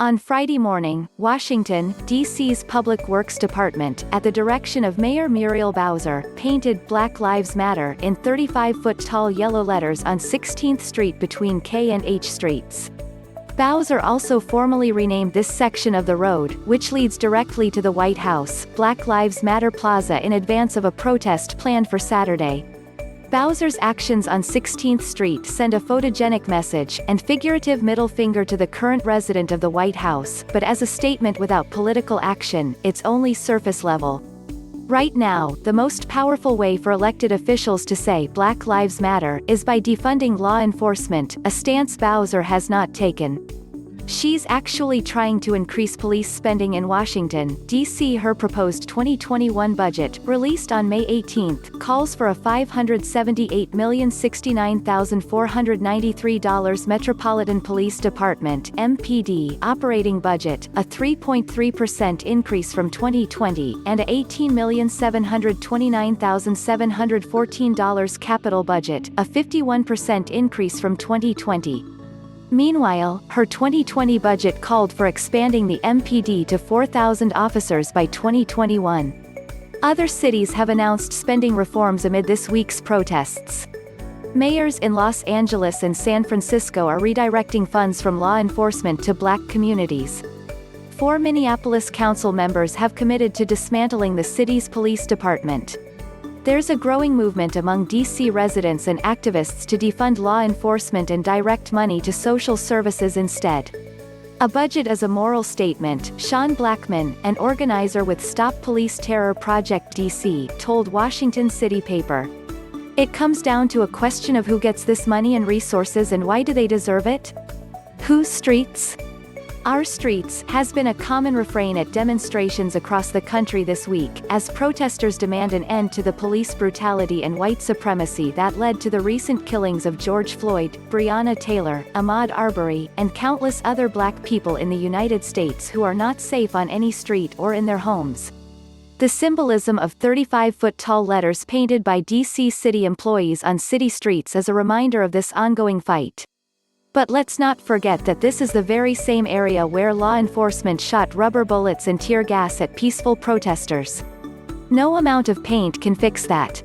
On Friday morning, Washington, D.C.'s Public Works Department, at the direction of Mayor Muriel Bowser, painted Black Lives Matter in 35-foot-tall yellow letters on 16th Street between K and H Streets. Bowser also formally renamed this section of the road, which leads directly to the White House, Black Lives Matter Plaza in advance of a protest planned for Saturday. Bowser's actions on 16th Street send a photogenic message and figurative middle finger to the current resident of the White House, but as a statement without political action, it's only surface level. Right now, the most powerful way for elected officials to say Black Lives Matter is by defunding law enforcement, a stance Bowser has not taken. She's actually trying to increase police spending in Washington, D.C. Her proposed 2021 budget, released on May 18, calls for a $578,069,493 Metropolitan Police Department (MPD) operating budget, a 3.3% increase from 2020, and a $18,729,714 capital budget, a 51% increase from 2020. Meanwhile, her 2020 budget called for expanding the MPD to 4,000 officers by 2021. Other cities have announced spending reforms amid this week's protests. Mayors in Los Angeles and San Francisco are redirecting funds from law enforcement to Black communities. 4 Minneapolis council members have committed to dismantling the city's police department. There's a growing movement among D.C. residents and activists to defund law enforcement and direct money to social services instead. A budget is a moral statement, Sean Blackmon, an organizer with Stop Police Terror Project D.C., told Washington City paper. It comes down to a question of who gets this money and resources and why do they deserve it? Whose streets? Our streets has been a common refrain at demonstrations across the country this week, as protesters demand an end to the police brutality and white supremacy that led to the recent killings of George Floyd, Breonna Taylor, Ahmaud Arbery, and countless other Black people in the United States who are not safe on any street or in their homes. The symbolism of 35-foot-tall letters painted by D.C. city employees on city streets is a reminder of this ongoing fight. But let's not forget that this is the very same area where law enforcement shot rubber bullets and tear gas at peaceful protesters. No amount of paint can fix that.